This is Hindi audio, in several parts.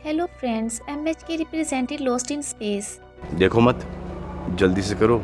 Hello friends, MHK represented lost in space. देखो मत, जल्दी से करो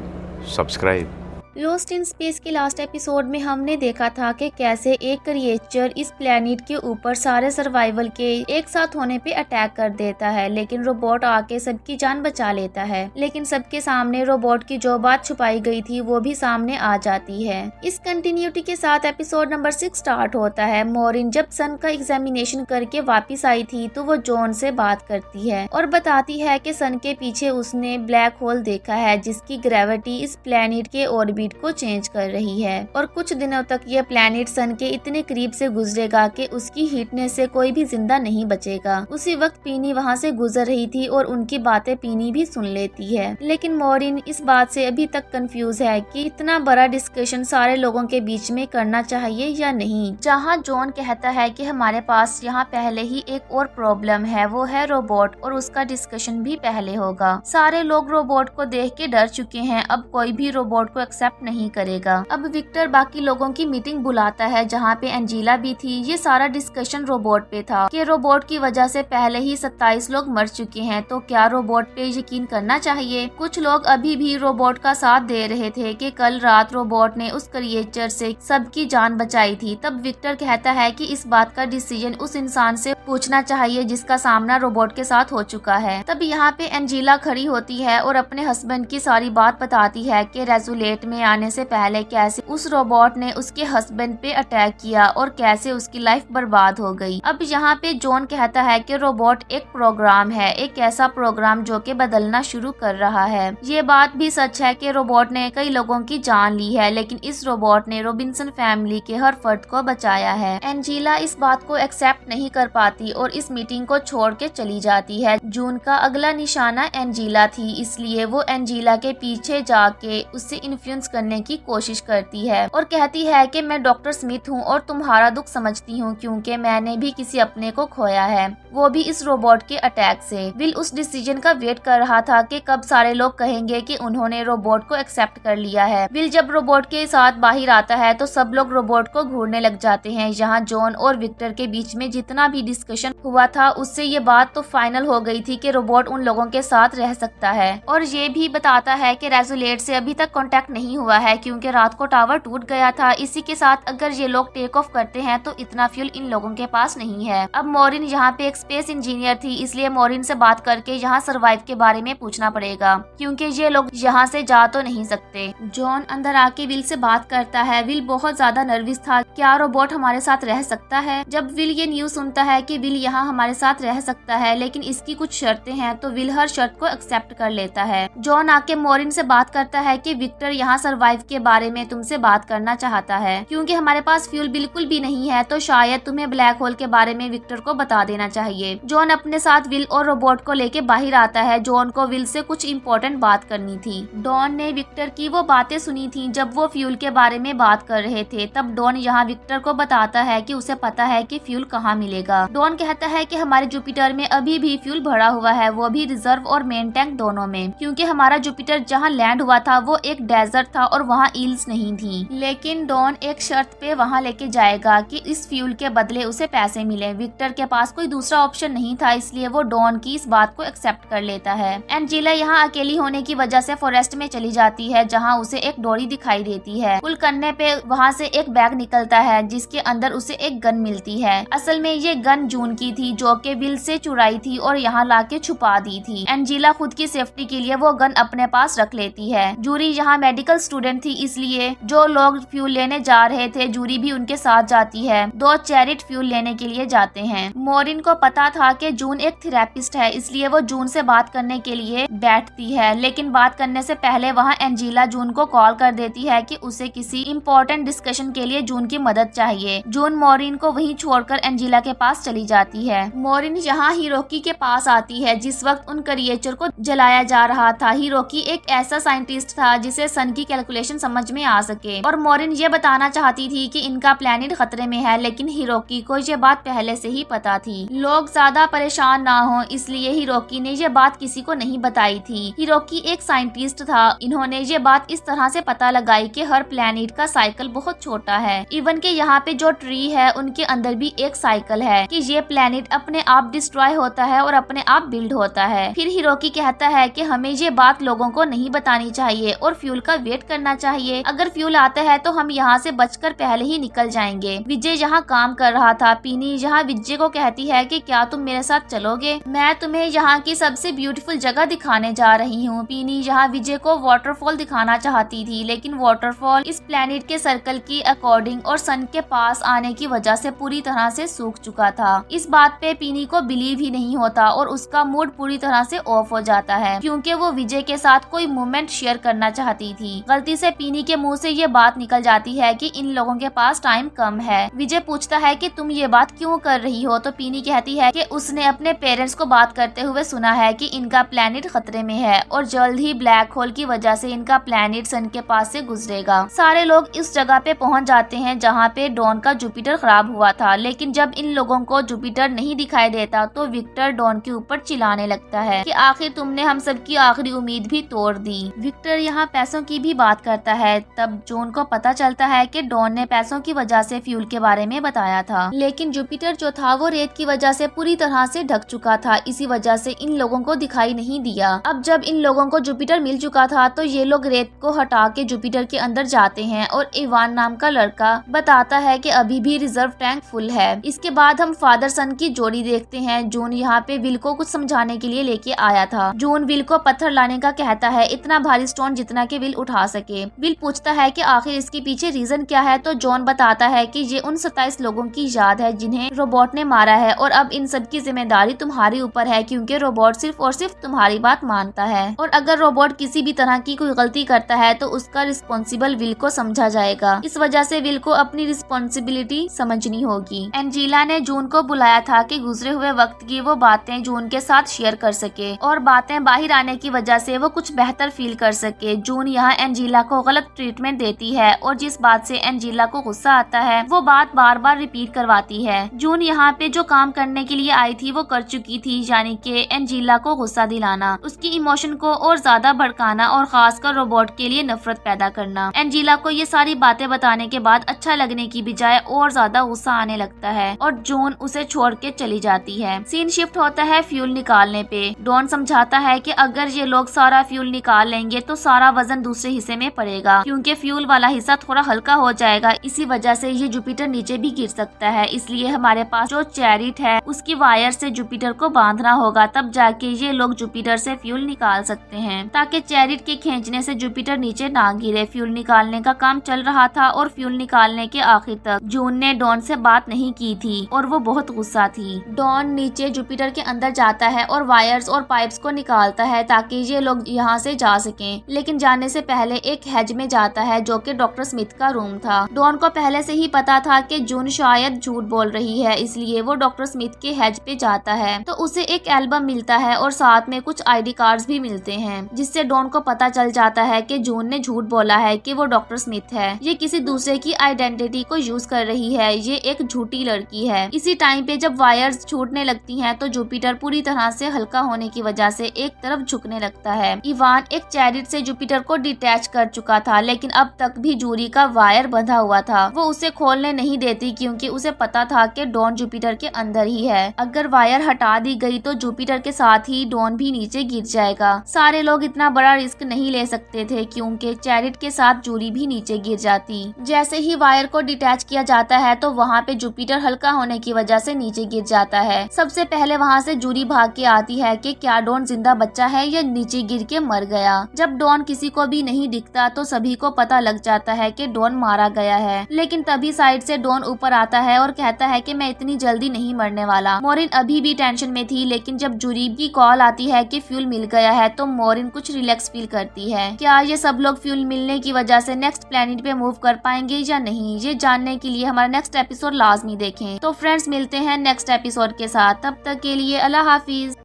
सब्सक्राइब। लॉस्ट इन स्पेस के लास्ट एपिसोड में हमने देखा था कि कैसे एक क्रिएचर इस प्लेनेट के ऊपर सारे सर्वाइवल के एक साथ होने पे अटैक कर देता है, लेकिन रोबोट आके सबकी जान बचा लेता है। लेकिन सबके सामने रोबोट की जो बात छुपाई गई थी वो भी सामने आ जाती है। इस कंटिन्यूटी के साथ एपिसोड नंबर 6 स्टार्ट होता है। मॉरिन जब सन का एग्जामिनेशन करके वापिस आई थी तो वो जॉन से बात करती है और बताती है कि सन के पीछे उसने ब्लैक होल देखा है जिसकी ग्रेविटी इस प्लेनेट के ऑर्बिट को चेंज कर रही है और कुछ दिनों तक यह प्लेनेट सन के इतने करीब से गुजरेगा कि उसकी हीटनेस से कोई भी जिंदा नहीं बचेगा। उसी वक्त पीनी वहां से गुजर रही थी और उनकी बातें पीनी भी सुन लेती है, लेकिन मॉरिन इस बात से अभी तक कंफ्यूज है कि इतना बड़ा डिस्कशन सारे लोगों के बीच में करना चाहिए या नहीं। जहां जॉन कहता है कि हमारे पास यहाँ पहले ही एक और प्रॉब्लम है, वो है रोबोट, और उसका डिस्कशन भी पहले होगा। सारे लोग रोबोट को देख के डर चुके हैं, अब कोई भी रोबोट को एक्सेप्ट नहीं करेगा। अब विक्टर बाकी लोगों की मीटिंग बुलाता है जहाँ पे एंजीला भी थी। ये सारा डिस्कशन रोबोट पे था कि रोबोट की वजह से पहले ही 27 लोग मर चुके हैं, तो क्या रोबोट पे यकीन करना चाहिए। कुछ लोग अभी भी रोबोट का साथ दे रहे थे कि कल रात रोबोट ने उस क्रिएचर से सबकी जान बचाई थी। तब विक्टर कहता है कि इस बात का डिसीजन उस इंसान से पूछना चाहिए जिसका सामना रोबोट के साथ हो चुका है। तब यहाँ पे एंजीला खड़ी होती है और अपने हस्बैंड की सारी बात बताती है कि रेजुलेट में आने से पहले कैसे उस रोबोट ने उसके हस्बैंड पे अटैक किया और कैसे उसकी लाइफ बर्बाद हो गई। अब यहाँ पे जॉन कहता है कि रोबोट एक प्रोग्राम है, एक ऐसा प्रोग्राम जो कि बदलना शुरू कर रहा है। ये बात भी सच है कि रोबोट ने कई लोगों की जान ली है, लेकिन इस रोबोट ने रॉबिन्सन फैमिली के हर फर्द को बचाया है। एंजीला इस बात को एक्सेप्ट नहीं कर पाती और इस मीटिंग को छोड़ के चली जाती है। जून का अगला निशाना एंजीला थी, इसलिए वो एंजीला के पीछे जाके उससे इन्फ्लुएंस करने की कोशिश करती है और कहती है कि मैं डॉक्टर स्मिथ हूँ और तुम्हारा दुख समझती हूँ क्योंकि मैंने भी किसी अपने को खोया है, वो भी इस रोबोट के अटैक से। विल उस डिसीजन का वेट कर रहा था कि कब सारे लोग कहेंगे कि उन्होंने रोबोट को एक्सेप्ट कर लिया है। विल जब रोबोट के साथ बाहर आता है तो सब लोग रोबोट को घूरने लग जाते हैं। यहाँ जॉन और विक्टर के बीच में जितना भी डिस्कशन हुआ था उससे ये बात तो फाइनल हो गई थी कि रोबोट उन लोगों के साथ रह सकता है, और ये भी बताता है कि रेजुलेट से अभी तक कांटेक्ट नहीं हुआ है क्योंकि रात को टावर टूट गया था। इसी के साथ अगर ये लोग टेक ऑफ करते हैं तो इतना फ्यूल इन लोगों के पास नहीं है। अब मॉरिन यहाँ पे एक स्पेस इंजीनियर थी, इसलिए मॉरिन से बात करके यहाँ सर्वाइव के बारे में पूछना पड़ेगा क्योंकि ये लोग यहाँ से जा तो नहीं सकते। जॉन अंदर आके विल से बात करता है। विल बहुत ज्यादा नर्वस था, क्या रोबोट हमारे साथ रह सकता है। जब विल ये न्यूज सुनता है कि विल यहाँ हमारे साथ रह सकता है लेकिन इसकी कुछ शर्तें हैं, तो विल हर शर्त को एक्सेप्ट कर लेता है। जॉन आके मॉरिन से बात करता है कि विक्टर यहाँ सर्वाइव के बारे में तुमसे बात करना चाहता है क्योंकि हमारे पास फ्यूल बिल्कुल भी नहीं है, तो शायद तुम्हें ब्लैक होल के बारे में विक्टर को बता देना चाहिए। जॉन अपने साथ विल और रोबोट को लेके बाहर आता है। जॉन को विल से कुछ इम्पोर्टेंट बात करनी थी। डॉन ने विक्टर की वो बातें सुनी थी जब वो फ्यूल के बारे में बात कर रहे थे। तब डॉन यहाँ विक्टर को बताता है कि उसे पता है कि फ्यूल कहाँ मिलेगा। डॉन कहता है कि हमारे जुपिटर में अभी भी फ्यूल भरा हुआ है, वो भी रिजर्व और मेन टैंक दोनों में, क्योंकि हमारा जुपिटर जहाँ लैंड हुआ था वो एक डेजर्ट था और वहाँ ईल्स नहीं थी। लेकिन डॉन एक शर्त पे वहाँ लेके जाएगा कि इस फ्यूल के बदले उसे पैसे मिले। विक्टर के पास कोई दूसरा ऑप्शन नहीं था, इसलिए वो डॉन की इस बात को एक्सेप्ट कर लेता है। एंजीला यहाँ अकेली होने की वजह से फॉरेस्ट में चली जाती है जहाँ उसे एक डोरी दिखाई देती है। पुल करने पे वहाँ से एक बैग निकलता है जिसके अंदर उसे एक गन मिलती है। असल में ये गन जून की थी जो कि विल से चुराई थी और यहाँ लाके छुपा दी थी। एंजीला खुद की सेफ्टी के लिए वो गन अपने पास रख लेती है। जूरी यहाँ मेडिकल स्टूडेंट थी, इसलिए जो लोग फ्यूल लेने जा रहे थे जूरी भी उनके साथ जाती है। दो चैरिट फ्यूल लेने के लिए जाते हैं। मॉरिन को पता था कि जून एक थेरेपिस्ट है, इसलिए वो जून से बात करने के लिए बैठती है, लेकिन बात करने से पहले वहाँ एंजीला जून को कॉल कर देती है कि उसे किसी इम्पोर्टेंट डिस्कशन के लिए जून की मदद चाहिए। जून मॉरिन को वहीं छोड़कर एंजीला के पास चली जाती है। मॉरिन यहाँ हिरोकी के पास आती है जिस वक्त उन क्रिएचर को जलाया जा रहा था। हिरोकी एक ऐसा साइंटिस्ट था जिसे सन की कैलकुलेशन समझ में आ सके। और मोरिन ये बताना चाहती थी कि इनका प्लेनेट खतरे में है, लेकिन हिरोकी को ये बात पहले से ही पता थी। लोग ज्यादा परेशान ना हो इसलिए हिरोकी ने ये बात किसी को नहीं बताई थी। हिरोकी एक साइंटिस्ट था, इन्होंने ये बात इस तरह से पता लगाई कि हर प्लेनेट का साइकिल बहुत छोटा है। इवन के यहाँ पे जो ट्री है उनके अंदर भी एक साइकिल है कि ये प्लेनेट अपने आप डिस्ट्रॉय होता है और अपने आप बिल्ड होता है। फिर हिरोकी कहता है कि हमें ये बात लोगों को नहीं बतानी चाहिए और फ्यूल का वेट करना चाहिए। अगर फ्यूल आता है तो हम यहाँ से बचकर पहले ही निकल जाएंगे। विजय यहाँ काम कर रहा था। पीनी यहाँ विजय को कहती है कि क्या तुम मेरे साथ चलोगे, मैं तुम्हें यहाँ की सबसे ब्यूटीफुल जगह दिखाने जा रही हूँ। पीनी यहाँ विजय को वाटरफॉल दिखाना चाहती थी, लेकिन वाटरफॉल इस प्लेनेट के सर्कल की अकॉर्डिंग और सन के पास आने की वजह से पूरी तरह से सूख चुका था। इस बात पे पीनी को बिलीव ही नहीं होता और उसका मूड पूरी तरह से ऑफ हो जाता है, क्योंकि वो विजय के साथ कोई मोमेंट शेयर करना चाहती थी। गलती से पीनी के मुंह से ये बात निकल जाती है कि इन लोगों के पास टाइम कम है। विजय पूछता है कि तुम ये बात क्यों कर रही हो, तो पीनी कहती है कि उसने अपने पेरेंट्स को बात करते हुए सुना है कि इनका प्लेनेट खतरे में है और जल्द ही ब्लैक होल की वजह से इनका प्लेनेट सन के पास से गुजरेगा। सारे लोग इस जगह पे पहुंच जाते हैं जहाँ पे डॉन का जुपिटर खराब हुआ था, लेकिन जब इन लोगों को जुपिटर नहीं दिखाई देता तो विक्टर डॉन के ऊपर चिल्लाने लगता है कि आखिर तुमने हम सबकी आखिरी उम्मीद भी तोड़ दी। विक्टर यहाँ पैसों की भी बात करता है। तब जॉन को पता चलता है कि डॉन ने पैसों की वजह से फ्यूल के बारे में बताया था, लेकिन जुपिटर जो था वो रेत की वजह से पूरी तरह से ढक चुका था, इसी वजह से इन लोगों को दिखाई नहीं दिया। अब जब इन लोगों को जुपिटर मिल चुका था तो ये लोग रेत को हटा के जुपिटर के अंदर जाते हैं और इवान नाम का लड़का बताता है कि अभी भी रिजर्व टैंक फुल है। इसके बाद हम फादर सन की जोड़ी देखते हैं। जून यहाँ पे विल को कुछ समझाने के लिए लेके आया था। जून विल को पत्थर लाने का कहता है, इतना भारी स्टोन जितना कि विल उठा सके। विल पूछता है कि आखिर इसके पीछे रीजन क्या है, तो जॉन बताता है कि ये उन 27 लोगों की याद है जिन्हें रोबोट ने मारा है और अब इन सब की जिम्मेदारी तुम्हारे ऊपर है, क्योंकि रोबोट सिर्फ और सिर्फ तुम्हारी बात मानता है और अगर रोबोट किसी भी तरह की कोई गलती करता है तो उसका रिस्पॉन्सिबल विल को समझा जाएगा। इस वजह से विल को अपनी रिस्पॉन्सिबिलिटी समझनी होगी। एंजीला ने जून को बुलाया था कि गुजरे हुए वक्त की वो बातें जून के साथ शेयर कर सके और बातें बाहर आने की वजह से वो कुछ बेहतर फील कर सके। जून यहाँ एंजीला को गलत ट्रीटमेंट देती है और जिस बात से एंजीला को गुस्सा आता है वो बात बार बार रिपीट करवाती है। जून यहाँ पे जो काम करने के लिए आई थी वो कर चुकी थी, यानी कि एंजीला को गुस्सा दिलाना, उसकी इमोशन को और ज्यादा भड़काना और खासकर रोबोट के लिए नफरत पैदा करना। एंजीला को ये सारी बातें बताने के बाद अच्छा लगने की बजाय और ज्यादा गुस्सा आने लगता है और जून उसे छोड़ के चली जाती है। सीन शिफ्ट होता है फ्यूल निकालने पे। डॉन समझाता है कि अगर ये लोग सारा फ्यूल निकाल लेंगे तो सारा वजन दूसरे हिस्से में पड़ेगा, क्योंकि फ्यूल वाला हिस्सा थोड़ा हल्का हो जाएगा, इसी वजह से ये जुपिटर नीचे भी गिर सकता है। इसलिए हमारे पास जो चैरिट है उसकी वायर से जुपिटर को बांधना होगा, तब जाके ये लोग जुपिटर से फ्यूल निकाल सकते हैं, ताकि चैरिट के खींचने से जुपिटर नीचे ना गिरे। फ्यूल निकालने का काम चल रहा था और फ्यूल निकालने के आखिर तक जून ने डॉन से बात नहीं की थी और वो बहुत गुस्सा थी। डॉन नीचे जुपिटर के अंदर जाता है और वायर्स और पाइप्स को निकालता है ताकि ये लोग यहाँ से जा सकें, लेकिन जाने से पहले एक हेज में जाता है जो कि डॉक्टर स्मिथ का रूम था। डॉन को पहले से ही पता था कि जून शायद झूठ बोल रही है, इसलिए वो डॉक्टर स्मिथ के हेज पे जाता है तो उसे एक एल्बम मिलता है और साथ में कुछ ID कार्ड्स भी मिलते हैं, जिससे डॉन को पता चल जाता है कि जून ने झूठ बोला है कि वो डॉक्टर स्मिथ है। ये किसी दूसरे की आइडेंटिटी को यूज कर रही है, ये एक झूठी लड़की है। इसी टाइम पे जब वायर्स छूटने लगती हैं तो जुपिटर पूरी तरह से हल्का होने की वजह से एक तरफ झुकने लगता है। इवान एक चैरिट से जुपिटर को डिटैच कर चुका था, लेकिन अब तक भी जूरी का वायर बंधा हुआ था। वो उसे खोलने नहीं देती क्योंकि उसे पता था कि डॉन जुपिटर के अंदर ही है। अगर वायर हटा दी गई तो जुपिटर के साथ ही डॉन भी नीचे गिर जाएगा। सारे लोग इतना बड़ा रिस्क नहीं ले सकते थे क्योंकि चैरिट के साथ जूरी भी नीचे गिर जाती। जैसे ही वायर को डिटैच किया जाता है तो वहाँ पे जुपिटर हल्का होने की वजह से नीचे गिर जाता है। सबसे पहले वहाँ से जूरी भाग के आती है कि क्या डॉन जिंदा बच्चा है या नीचे गिर के मर गया। जब डॉन किसी को भी नहीं दिखता तो सभी को पता लग जाता है कि डॉन मारा गया है, लेकिन तभी साइड से डॉन ऊपर आता है और कहता है कि मैं इतनी जल्दी नहीं मरने वाला। मोरिन अभी भी टेंशन में थी, लेकिन जब जूरी की कॉल आती है कि फ्यूल मिल गया है तो मोरिन कुछ रिलैक्स फील करती है। क्या ये सब लोग फ्यूल मिलने की वजह से नेक्स्ट प्लेनेट पे मूव कर पाएंगे या नहीं, ये जानने के लिए हमारा नेक्स्ट एपिसोड लाजमी देखें। तो फ्रेंड्स मिलते हैं नेक्स्ट एपिसोड के साथ, तब तक के लिए अल्लाह हाफिज।